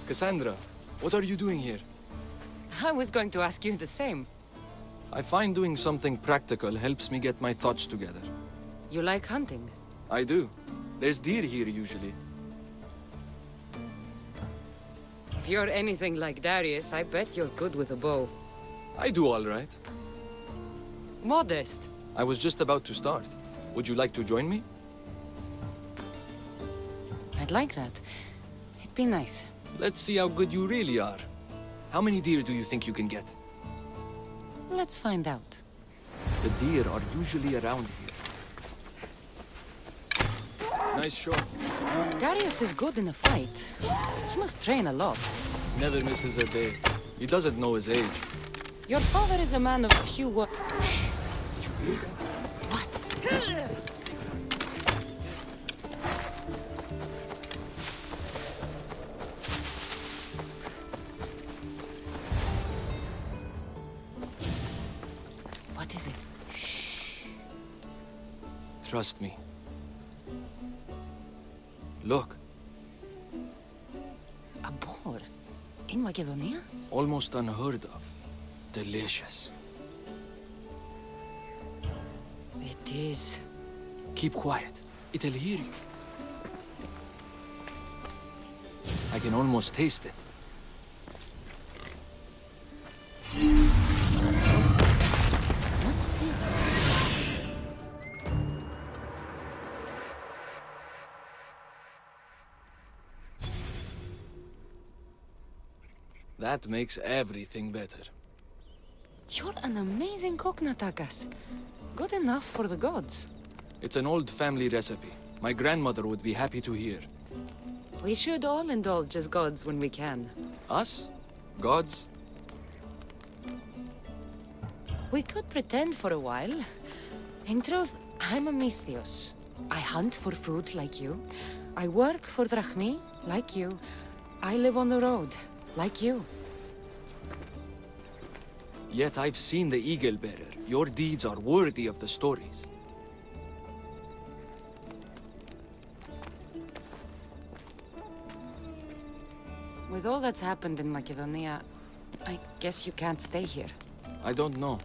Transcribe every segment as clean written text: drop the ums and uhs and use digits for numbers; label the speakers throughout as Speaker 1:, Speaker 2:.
Speaker 1: Cassandra, what are you doing here?
Speaker 2: I was going to ask you the same.
Speaker 1: I find doing something practical helps me get my thoughts together.
Speaker 2: You like hunting?
Speaker 1: I do. There's deer here usually.
Speaker 2: If you're anything like Darius, I bet you're good with a bow.
Speaker 1: I do all right.
Speaker 2: Modest.
Speaker 1: I was just about to start. Would you like to join me?
Speaker 2: I'd like that. It'd be nice.
Speaker 1: Let's see how good you really are. How many deer do you think you can get?
Speaker 2: Let's find out.
Speaker 1: The deer are usually around here. Nice shot.
Speaker 2: Darius is good in a fight. He must train a lot.
Speaker 1: Never misses a day. He doesn't know his age.
Speaker 2: Your father is a man of few words. What? What is it?
Speaker 1: Trust me. Look,
Speaker 2: A boar? In Macedonia?
Speaker 1: almost unheard of. Delicious.
Speaker 2: It is.
Speaker 1: Keep quiet. It'll hear you. I can almost taste it.
Speaker 2: What's this?
Speaker 1: That makes everything better.
Speaker 2: You're an amazing cook, Natakas. Good enough for the gods.
Speaker 1: It's an old family recipe. My grandmother would be happy to hear.
Speaker 2: We should all indulge as gods when we can.
Speaker 1: Us? Gods?
Speaker 2: We could pretend for a while. In truth, I'm a Misthios. I hunt for food like you. I work for Drachmi like you. I live on the road like you.
Speaker 1: Yet I've seen the Eagle Bearer. Your deeds are worthy of the stories.
Speaker 2: With all that's happened in Macedonia, I guess you can't stay here.
Speaker 1: I don't know.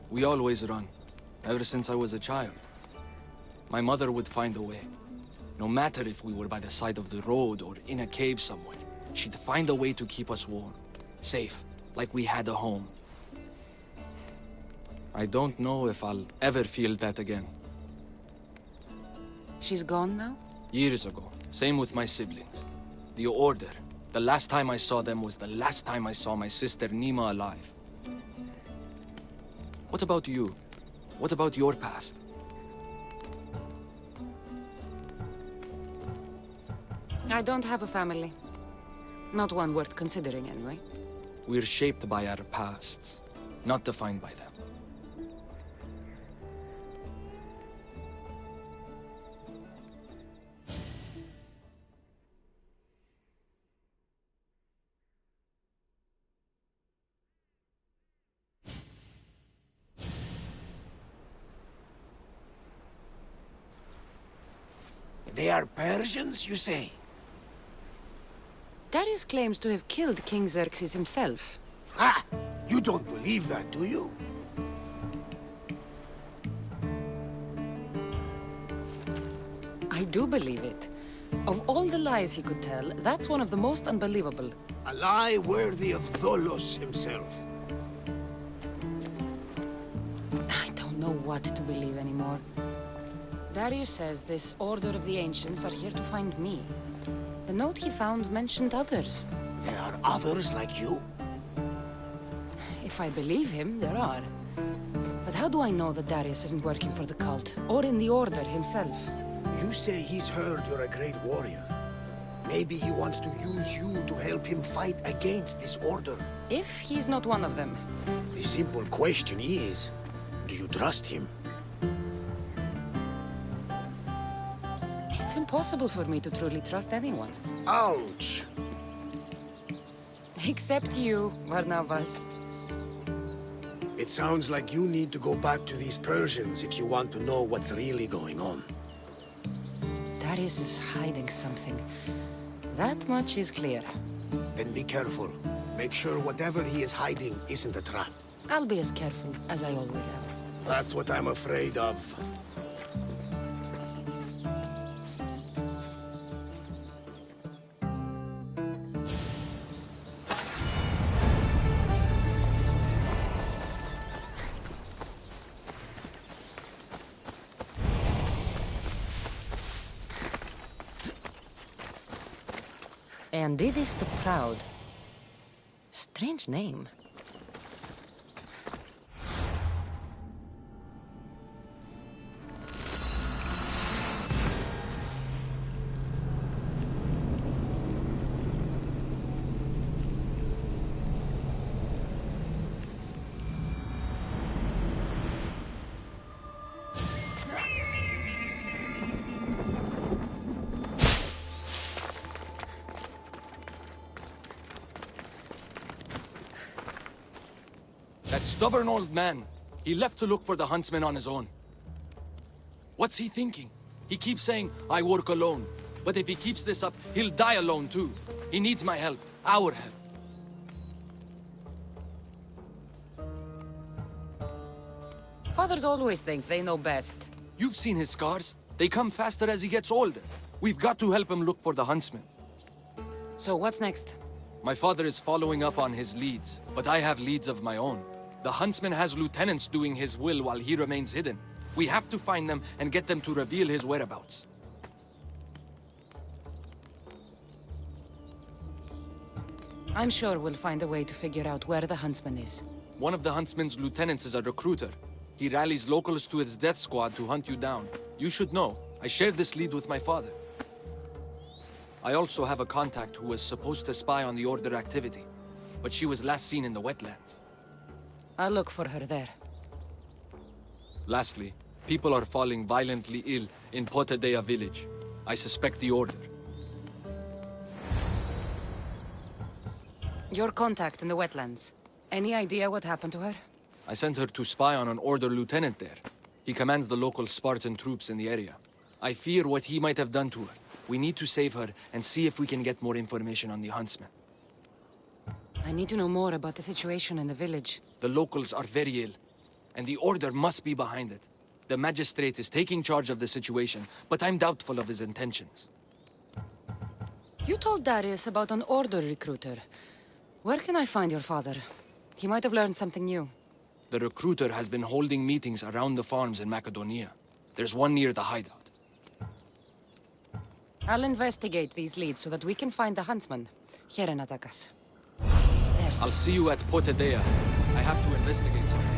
Speaker 1: We always run. Ever since I was a child. My mother would find a way. No matter if we were by the side of the road or in a cave somewhere, she'd find a way to keep us warm. Safe. Like we had a home. I don't know if I'll ever feel that again.
Speaker 2: She's gone now?
Speaker 1: Years ago. Same with my siblings. The Order. The last time I saw them was the last time I saw my sister Nima alive. What about you? What about your past?
Speaker 2: I don't have a family. Not one worth considering, anyway.
Speaker 1: We're shaped by our pasts, not defined by them.
Speaker 3: They are Persians, you say?
Speaker 2: Darius claims to have killed King Xerxes himself.
Speaker 3: Ah! You don't believe that, do you?
Speaker 2: I do believe it. Of all the lies he could tell, that's one of the most unbelievable.
Speaker 3: A lie worthy of Tholos himself.
Speaker 2: I don't know what to believe anymore. Darius says this Order of the Ancients are here to find me. The note he found mentioned others.
Speaker 3: There are others like you?
Speaker 2: If I believe him, there are. But how do I know that Darius isn't working for the cult, or in the Order himself?
Speaker 3: You say he's heard you're a great warrior. Maybe he wants to use you to help him fight against this order.
Speaker 2: If he's not one of them.
Speaker 3: The simple question is, do you trust him?
Speaker 2: It's impossible for me to truly trust anyone.
Speaker 3: Ouch!
Speaker 2: Except you, Barnabas.
Speaker 3: It sounds like you need to go back to these Persians if you want to know what's really going on.
Speaker 2: Darius is hiding something. That much is clear.
Speaker 3: Then be careful. Make sure whatever he is hiding isn't a trap.
Speaker 2: I'll be as careful as I always am.
Speaker 3: That's what I'm afraid of.
Speaker 2: Andidis the Proud. Strange name.
Speaker 1: That stubborn old man. He left to look for the huntsman on his own. What's he thinking? He keeps saying, I work alone. But if he keeps this up, he'll die alone too. He needs my help. Our help.
Speaker 2: Fathers always think they know best.
Speaker 1: You've seen his scars. They come faster as he gets older. We've got to help him look for the huntsman.
Speaker 2: So what's next?
Speaker 1: My father is following up on his leads, but I have leads of my own. The huntsman has lieutenants doing his will while he remains hidden. We have to find them and get them to reveal his whereabouts.
Speaker 2: I'm sure we'll find a way to figure out where the huntsman is.
Speaker 1: One of the huntsman's lieutenants is a recruiter. He rallies locals to his death squad to hunt you down. You should know. I shared this lead with my father. I also have a contact who was supposed to spy on the Order activity, but she was last seen in the wetlands.
Speaker 2: I'll look for her there.
Speaker 1: Lastly, people are falling violently ill in Potadea village. I suspect the Order.
Speaker 2: Your contact in the wetlands. Any idea what happened to her?
Speaker 1: I sent her to spy on an Order lieutenant there. He commands the local Spartan troops in the area. I fear what he might have done to her. We need to save her and see if we can get more information on the huntsman.
Speaker 2: I need to know more about the situation in the village.
Speaker 1: The locals are very ill, and the Order must be behind it. The magistrate is taking charge of the situation, but I'm doubtful of his intentions.
Speaker 2: You told Darius about an Order recruiter. Where can I find your father? He might have learned something new.
Speaker 1: The recruiter has been holding meetings around the farms in Macedonia. There's one near the hideout.
Speaker 2: I'll investigate these leads so that we can find the huntsman. Here in Atakas.
Speaker 1: I'll see you at Potadea. I have to investigate something.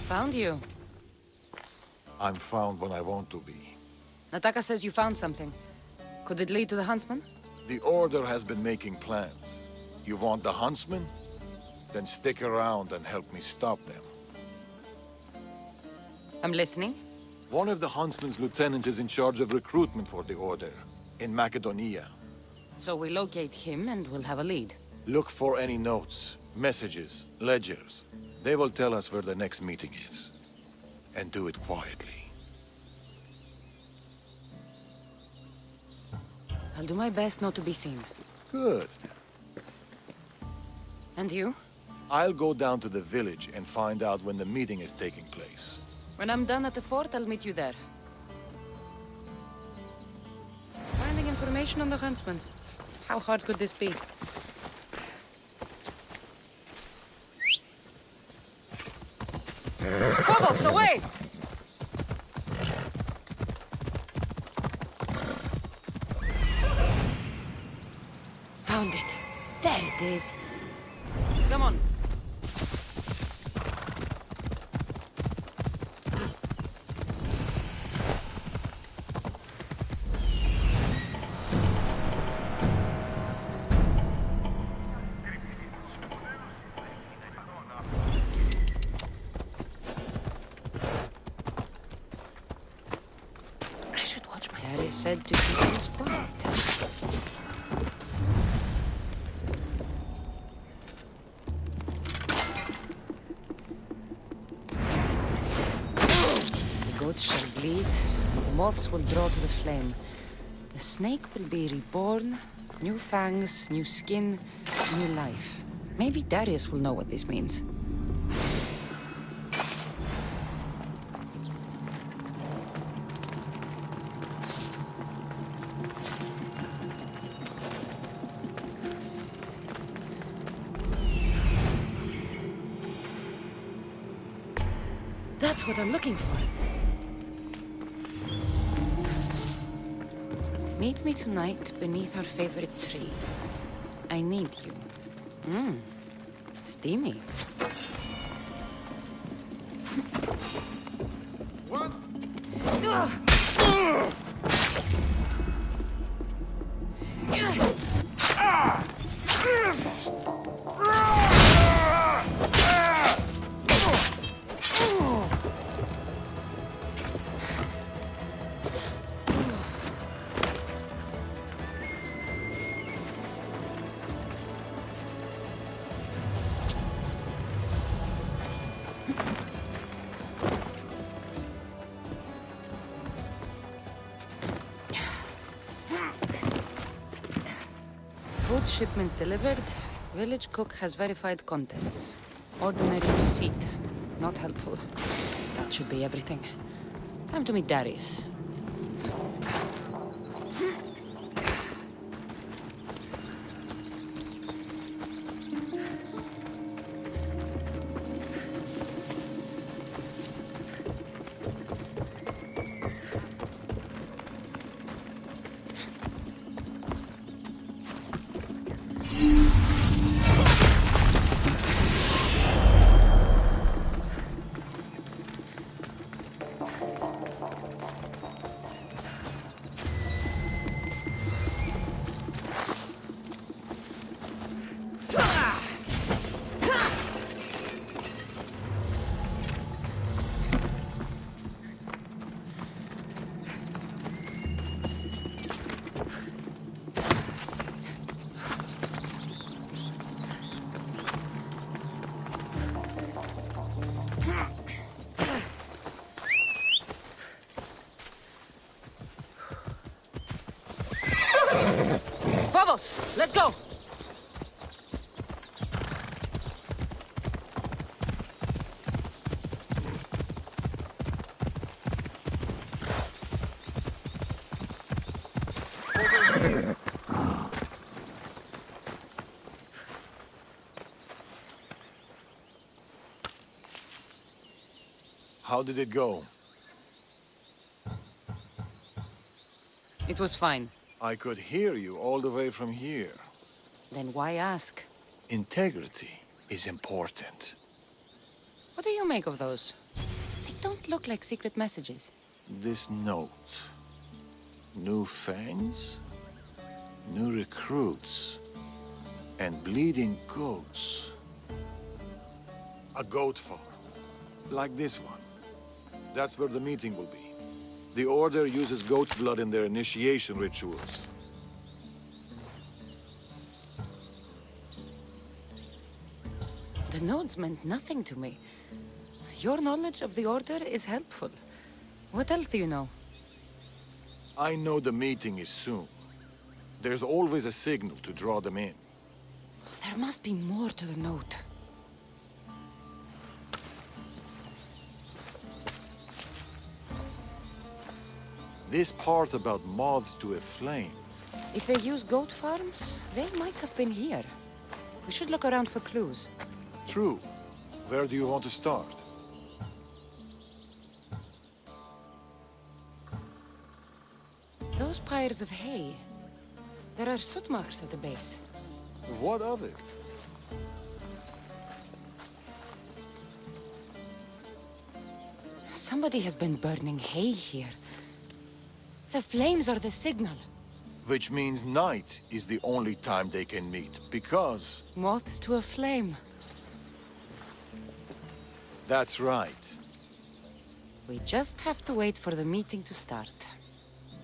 Speaker 2: Found you.
Speaker 4: I'm found when I want to be.
Speaker 2: Nataka says you found something. Could it lead to the huntsman?
Speaker 4: The Order has been making plans. You want the huntsman? Then stick around and help me stop them.
Speaker 2: I'm listening.
Speaker 4: One of the huntsman's lieutenants is in charge of recruitment for the Order, in Macedonia.
Speaker 2: So we locate him and we'll have a lead.
Speaker 4: Look for any notes, messages, ledgers. They will tell us where the next meeting is. And do it quietly.
Speaker 2: I'll do my best not to be seen.
Speaker 4: Good.
Speaker 2: And you?
Speaker 4: I'll go down to the village and find out when the meeting is taking place.
Speaker 2: When I'm done at the fort, I'll meet you there. Finding information on the huntsman. How hard could this be? Phobos, away! Found it. There it is. Come on. I should watch my... That is said to keep us quiet. The goats shall bleed, the moths will draw to the flame. The snake will be reborn, new fangs, new skin, new life. Maybe Darius will know what this means. That's what I'm looking for. Meet me tonight beneath our favorite tree. I need you. Steamy.
Speaker 4: What?
Speaker 2: Food shipment delivered. Village cook has verified contents. Ordinary receipt. Not helpful. That should be everything. Time to meet Darius. Phobos, let's go!
Speaker 4: How did it go?
Speaker 2: It was fine.
Speaker 4: I could hear you all the way from here.
Speaker 2: Then why ask?
Speaker 4: Integrity is important.
Speaker 2: What do you make of those? They don't look like secret messages.
Speaker 4: This note. New fangs, new recruits, and bleeding goats. A goat farm, like this one. That's where the meeting will be. The Order uses goat's blood in their initiation rituals.
Speaker 2: The notes meant nothing to me. Your knowledge of the Order is helpful. What else do you know?
Speaker 4: I know the meeting is soon. There's always a signal to draw them in.
Speaker 2: There must be more to the note.
Speaker 4: This part about moths to a flame.
Speaker 2: If they use goat farms, they might have been here. We should look around for clues.
Speaker 4: True. Where do you want to start?
Speaker 2: Those piles of hay. There are soot marks at the base.
Speaker 4: What of it?
Speaker 2: Somebody has been burning hay here. The flames are the signal.
Speaker 4: Which means night is the only time they can meet, because...
Speaker 2: Moths to a flame.
Speaker 4: That's right.
Speaker 2: We just have to wait for the meeting to start.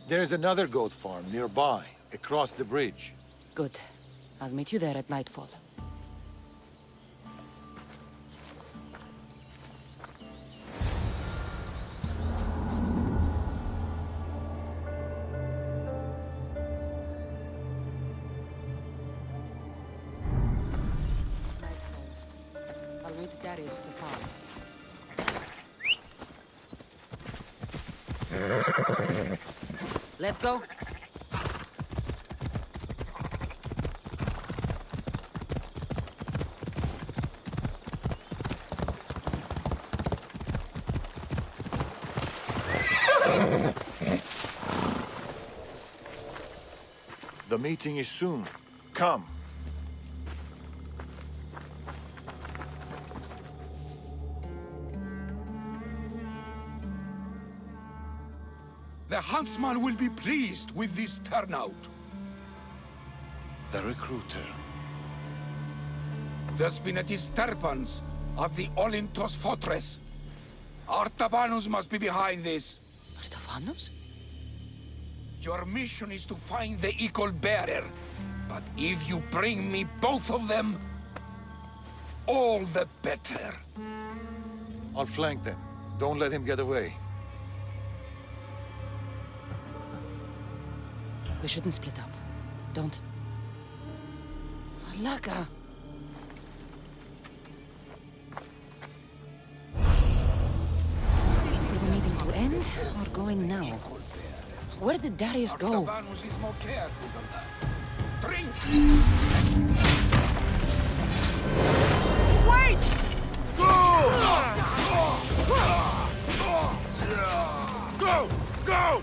Speaker 4: There's another goat farm nearby, across the bridge.
Speaker 2: Good. I'll meet you there at nightfall. Nightfall. I'll meet Darius at the farm. Let's go.
Speaker 4: The meeting is soon. Come.
Speaker 5: The huntsman will be pleased with this turnout.
Speaker 4: The recruiter.
Speaker 5: There's been a disturbance of the Olintos fortress. Artabanus must be behind this.
Speaker 2: Artabanus?
Speaker 5: Your mission is to find the equal bearer. But if you bring me both of them, all the better.
Speaker 4: I'll flank them. Don't let him get away.
Speaker 2: We shouldn't split up. Don't... Laka! Wait for the meeting to end, or going now? Where did Darius go?
Speaker 5: Artabanus is more careful than that. Drink!
Speaker 2: Wait!
Speaker 5: Go! Go!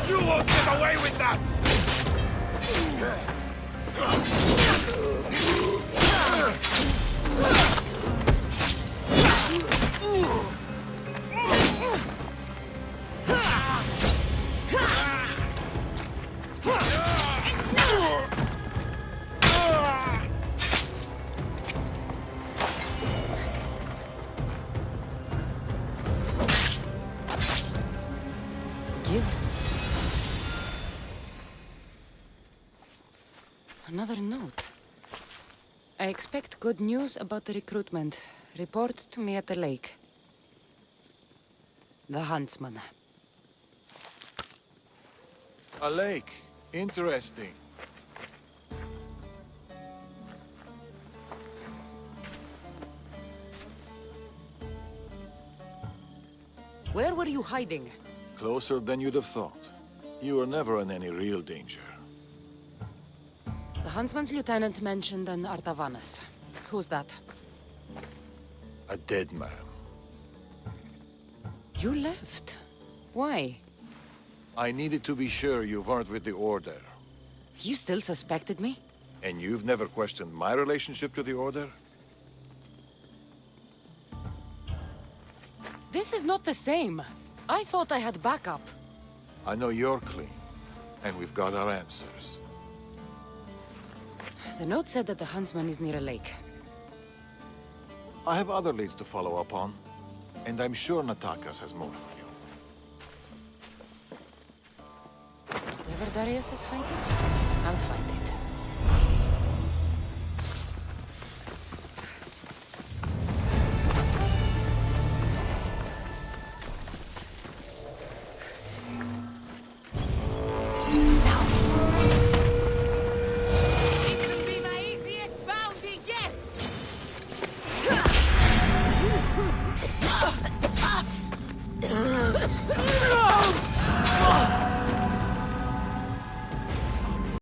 Speaker 5: You won't get away with that!
Speaker 2: Another note. I expect good news about the recruitment. Report to me at the lake. The huntsman.
Speaker 4: A lake. Interesting.
Speaker 2: Where were you hiding?
Speaker 4: Closer than you'd have thought. You were never in any real danger.
Speaker 2: The huntsman's lieutenant mentioned an Artabanus. Who's that?
Speaker 4: A dead man.
Speaker 2: You left. Why?
Speaker 4: I needed to be sure you weren't with the Order.
Speaker 2: You still suspected me?
Speaker 4: And you've never questioned my relationship to the Order?
Speaker 2: This is not the same. I thought I had backup.
Speaker 4: I know you're clean, and we've got our answers.
Speaker 2: The note said that the huntsman is near a lake.
Speaker 4: I have other leads to follow up on, and I'm sure Natakas has more for you.
Speaker 2: Whatever Darius is hiding, I'll find it.